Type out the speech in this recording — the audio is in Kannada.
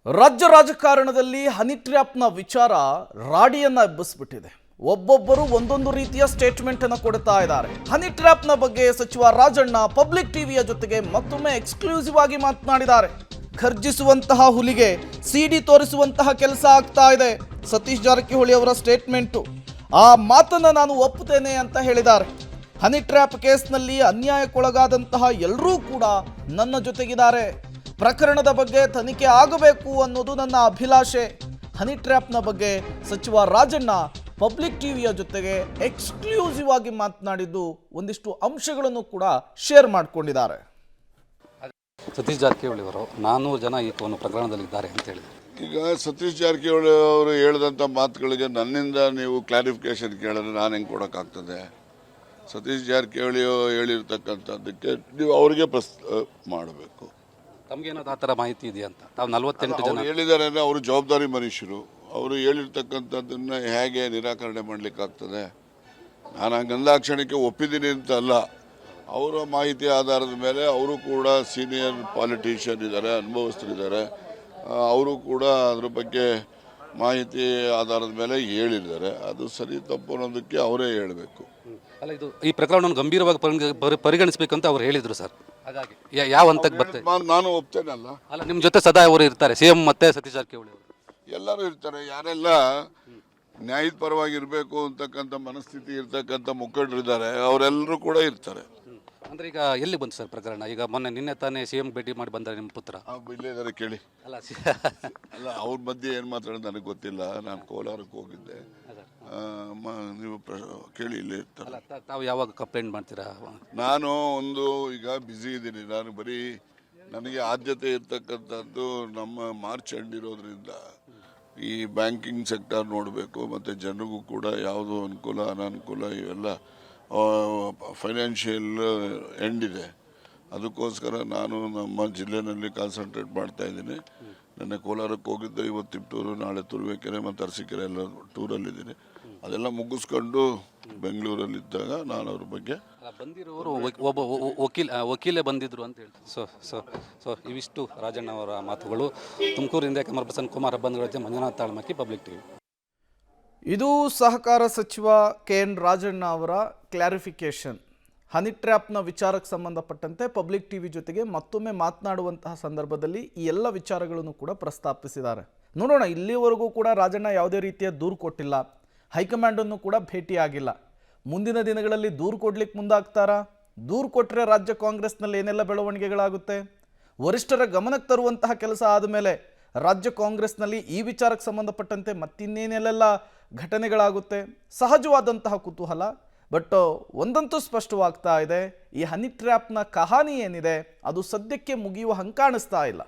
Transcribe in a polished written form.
ರಾಜ್ಯ ರಾಜಕಾರಣದಲ್ಲಿ ಹನಿ ಟ್ರ್ಯಾಪ್ನ ವಿಚಾರ ರಾಡಿಯನ್ನ ಎಬ್ಬಿಸ್ಬಿಟ್ಟಿದೆ. ಒಬ್ಬೊಬ್ಬರು ಒಂದೊಂದು ರೀತಿಯ ಸ್ಟೇಟ್ಮೆಂಟ್ ಅನ್ನು ಕೊಡ್ತಾ ಇದ್ದಾರೆ. ಹನಿ ಟ್ರ್ಯಾಪ್ನ ಬಗ್ಗೆ ಸಚಿವ ರಾಜಣ್ಣ ಪಬ್ಲಿಕ್ ಟಿವಿಯ ಜೊತೆಗೆ ಮತ್ತೊಮ್ಮೆ ಎಕ್ಸ್ಕ್ಲೂಸಿವ್ ಆಗಿ ಮಾತನಾಡಿದ್ದಾರೆ. ಖರ್ಜಿಸುವಂತಹ ಹುಲಿಗೆ ಸಿಡಿ ತೋರಿಸುವಂತಹ ಕೆಲಸ ಆಗ್ತಾ ಇದೆ. ಸತೀಶ್ ಜಾರಕಿಹೊಳಿ ಅವರ ಸ್ಟೇಟ್ಮೆಂಟು, ಆ ಮಾತನ್ನ ನಾನು ಒಪ್ಪುತ್ತೇನೆ ಅಂತ ಹೇಳಿದ್ದಾರೆ. ಹನಿ ಟ್ರ್ಯಾಪ್ ಕೇಸ್ನಲ್ಲಿ ಅನ್ಯಾಯಕ್ಕೊಳಗಾದಂತಹ ಎಲ್ಲರೂ ಕೂಡ ನನ್ನ ಜೊತೆಗಿದ್ದಾರೆ. ಪ್ರಕರಣದ ಬಗ್ಗೆ ತನಿಖೆ ಆಗಬೇಕು ಅನ್ನೋದು ನನ್ನ ಅಭಿಲಾಷೆ. ಹನಿ ಟ್ರ್ಯಾಪ್ನ ಬಗ್ಗೆ ಸಚಿವ ರಾಜಣ್ಣ ಪಬ್ಲಿಕ್ ಟಿವಿಯ ಜೊತೆಗೆ ಎಕ್ಸ್ಕ್ಲೂಸಿವ್ ಆಗಿ ಮಾತನಾಡಿದ್ದು ಒಂದಿಷ್ಟು ಅಂಶಗಳನ್ನು ಕೂಡ ಶೇರ್ ಮಾಡಿಕೊಂಡಿದ್ದಾರೆ. ಸತೀಶ್ ಜಾರಕಿಹೊಳಿ ಅವರು 400 ಜನ ಈ ಒಂದು ಪ್ರಕರಣದಲ್ಲಿದ್ದಾರೆ ಅಂತ ಹೇಳಿದ್ರು. ಈಗ ಸತೀಶ್ ಜಾರಕಿಹೊಳಿ ಅವರು ಹೇಳಿದಂಥ ಮಾತುಗಳಿಗೆ ನನ್ನಿಂದ ನೀವು ಕ್ಲಾರಿಫಿಕೇಶನ್ ಕೇಳಿದ್ರೆ ನಾನು ಹೆಂಗೆ ಕೊಡೋಕ್ಕಾಗ್ತದೆ? ಸತೀಶ್ ಜಾರಕಿಹೊಳಿ ಹೇಳಿರ್ತಕ್ಕಂಥದ್ದಕ್ಕೆ ನೀವು ಅವರಿಗೆ ಮಾಡಬೇಕು. ತಮಗೇನಾದ್ರು ಆ ಥರ ಮಾಹಿತಿ ಇದೆಯಾ ಅಂತ? ತಾವು 48 ಜನ ಹೇಳಿದ್ದಾರೆ ಅಂದರೆ ಅವರು ಜವಾಬ್ದಾರಿ ಮನುಷ್ಯರು. ಅವರು ಹೇಳಿರ್ತಕ್ಕಂಥದ್ದನ್ನು ಹೇಗೆ ನಿರಾಕರಣೆ ಮಾಡಲಿಕ್ಕಾಗ್ತದೆ? ನಾನು ಹಂಗಂದಾಕ್ಷಣಕ್ಕೆ ಒಪ್ಪಿದ್ದೀನಿ ಅಂತ ಅಲ್ಲ. ಅವರ ಮಾಹಿತಿ ಆಧಾರದ ಮೇಲೆ ಅವರು ಕೂಡ ಸೀನಿಯರ್ ಪಾಲಿಟಿಷಿಯನ್ ಇದ್ದಾರೆ, ಅನುಭವಸ್ಥರಿದ್ದಾರೆ. ಅವರು ಕೂಡ ಅದ್ರ ಬಗ್ಗೆ ಮಾಹಿತಿ ಆಧಾರದ ಮೇಲೆ ಹೇಳಿದ್ದಾರೆ. ಅದು ಸರಿ ತಪ್ಪು ಅನ್ನೋದಕ್ಕೆ ಅವರೇ ಹೇಳಬೇಕು. ಅಲ್ಲ, ಇದು ಈ ಪ್ರಕರಣವನ್ನು ಗಂಭೀರವಾಗಿ ಪರಿಗಣಿಸಬೇಕಂತ ಅವ್ರು ಹೇಳಿದರು ಸರ್. ಹಾಗಾಗಿ ಯಾವ ಹಂತಕ್ಕೆ ಬರ್ತದೆ? ನಾನು ಒಪ್ತೇನಲ್ಲ. ಅಲ್ಲ, ನಿಮ್ಮ ಜೊತೆ ಸದಾ ಅವರು ಇರ್ತಾರೆ, ಸಿಎಂ ಮತ್ತೆ ಸತೀಶ್ ಜಾರಕಿಹೊಳಿ ಅವರು ಎಲ್ಲರೂ ಇರ್ತಾರೆ. ಯಾರೆಲ್ಲ ನ್ಯಾಯದ ಪರವಾಗಿ ಇರಬೇಕು ಅಂತಕ್ಕಂಥ ಮನಸ್ಥಿತಿ ಇರ್ತಕ್ಕಂಥ ಮುಖಂಡರಿದ್ದಾರೆ ಅವರೆಲ್ಲರೂ ಕೂಡ ಇರ್ತಾರೆ. ಅಂದ್ರೆ ಈಗ ಎಲ್ಲಿ ಬಂತು ಸರ್ ಪ್ರಕರಣ? ಈಗ ನಿನ್ನೆ ತಾನೇ ಸಿಎಂ ಭೇಟಿ ಮಾಡಿ ಬಂದರೆ ನಿಮ್ಮ ಪುತ್ರ ಇಲ್ಲೇ ಇದ್ದಾರೆ, ಕೇಳಿ. ಅಲ್ಲ ಅಲ್ಲ, ಅವ್ರ ಮಧ್ಯೆ ಏನು ಮಾತಾಡೋದು ನನಗೆ ಗೊತ್ತಿಲ್ಲ. ನಾನು ಕೋಲಾರಕ್ಕೆ ಹೋಗಿದ್ದೆ, ನೀವು ಕೇಳಿ, ಇಲ್ಲೇ ಇರ್ತಾರೆ. ತಾವು ಯಾವಾಗ ಕಂಪ್ಲೇಂಟ್ ಮಾಡ್ತೀರಾ? ನಾನು ಈಗ ಬ್ಯುಸಿ ಇದ್ದೀನಿ. ನಾನು ಬರೀ ನನಗೆ ಆದ್ಯತೆ ಇರ್ತಕ್ಕಂಥದ್ದು ನಮ್ಮ ಮಾರ್ಚ್ ಎಂಡ್ ಇರೋದ್ರಿಂದ ಈ ಬ್ಯಾಂಕಿಂಗ್ ಸೆಕ್ಟರ್ ನೋಡಬೇಕು, ಮತ್ತು ಜನರಿಗೂ ಕೂಡ ಯಾವುದು ಅನುಕೂಲ ಅನಾನುಕೂಲ ಇವೆಲ್ಲ ಫೈನಾನ್ಷಿಯಲ್ ಎಂಡ್ ಇದೆ. ಅದಕ್ಕೋಸ್ಕರ ನಾನು ನಮ್ಮ ಜಿಲ್ಲೆಯಲ್ಲಿ ಕಾನ್ಸಂಟ್ರೇಟ್ ಮಾಡ್ತಾ ಇದ್ದೀನಿ. ನೆನ್ನೆ ಕೋಲಾರಕ್ಕೆ ಹೋಗಿದ್ದೆ, ಇವತ್ತು ತಿಪ್ಟೂರು, ನಾಳೆ ತುರುವೇಕೆರೆ ಮತ್ತು ಅರಸೀಕೆರೆ ಎಲ್ಲ ಟೂರಲ್ಲಿದ್ದೀನಿ. ಅದೆಲ್ಲ ಮುಗಿಸ್ಕೊಂಡು ಬೆಂಗಳೂರಲ್ಲಿದ್ದಾಗ ನಾನು ಅವ್ರ ಬಗ್ಗೆ ಬಂದಿರೋರು ಒಬ್ಬ ವಕೀಲೆ ಬಂದಿದ್ರು ಅಂತ ಹೇಳ್ತಾರೆ. ಸೊ ಇವಿಷ್ಟು ರಾಜಣ್ಣ ಅವರ ಮಾತುಗಳು. ತುಮಕೂರಿಂದ ಕ್ಯಾಮರಾ ಪರ್ಸನ್ ಕುಮಾರ್ ಬಂಧುಗಳ ಜೊತೆ ಮಂಜುನಾಥ್ ತಾಳ್ಮಕ್ಕಿ, ಪಬ್ಲಿಕ್ ಟಿವಿ. ಇದು ಸಹಕಾರ ಸಚಿವ KN ರಾಜಣ್ಣ ಅವರ ಕ್ಲಾರಿಫಿಕೇಶನ್. ಹನಿ ಟ್ರ್ಯಾಪ್ನ ವಿಚಾರಕ್ಕೆ ಸಂಬಂಧಪಟ್ಟಂತೆ ಪಬ್ಲಿಕ್ ಟಿವಿ ಜೊತೆಗೆ ಮತ್ತೊಮ್ಮೆ ಮಾತನಾಡುವಂತಹ ಸಂದರ್ಭದಲ್ಲಿ ಈ ಎಲ್ಲ ವಿಚಾರಗಳನ್ನು ಕೂಡ ಪ್ರಸ್ತಾಪಿಸಿದ್ದಾರೆ. ನೋಡೋಣ, ಇಲ್ಲಿವರೆಗೂ ಕೂಡ ರಾಜಣ್ಣ ಯಾವುದೇ ರೀತಿಯ ದೂರು ಕೊಟ್ಟಿಲ್ಲ, ಹೈಕಮಾಂಡನ್ನು ಕೂಡ ಭೇಟಿಯಾಗಿಲ್ಲ. ಮುಂದಿನ ದಿನಗಳಲ್ಲಿ ದೂರು ಕೊಡ್ಲಿಕ್ಕೆ ಮುಂದಾಗ್ತಾರಾ? ದೂರು ಕೊಟ್ಟರೆ ರಾಜ್ಯ ಕಾಂಗ್ರೆಸ್ನಲ್ಲಿ ಏನೆಲ್ಲ ಬೆಳವಣಿಗೆಗಳಾಗುತ್ತೆ? ವರಿಷ್ಠರ ಗಮನಕ್ಕೆ ತರುವಂತಹ ಕೆಲಸ ಆದಮೇಲೆ ರಾಜ್ಯ ಕಾಂಗ್ರೆಸ್ನಲ್ಲಿ ಈ ವಿಚಾರಕ್ಕೆ ಸಂಬಂಧಪಟ್ಟಂತೆ ಮತ್ತಿನ್ನೇನೆಲ್ಲ ಘಟನೆಗಳಾಗುತ್ತೆ? ಸಹಜವಾದಂತಹ ಕುತೂಹಲ. ಬಟ್ ಒಂದಂತೂ ಸ್ಪಷ್ಟವಾಗ್ತಾ ಇದೆ, ಈ ಹನಿ ಟ್ರ್ಯಾಪ್ನ ಕಹಾನಿ ಏನಿದೆ ಅದು ಸದ್ಯಕ್ಕೆ ಮುಗಿಯುವ ಹಂಗೆ ಕಾಣಿಸ್ತಾ ಇಲ್ಲ.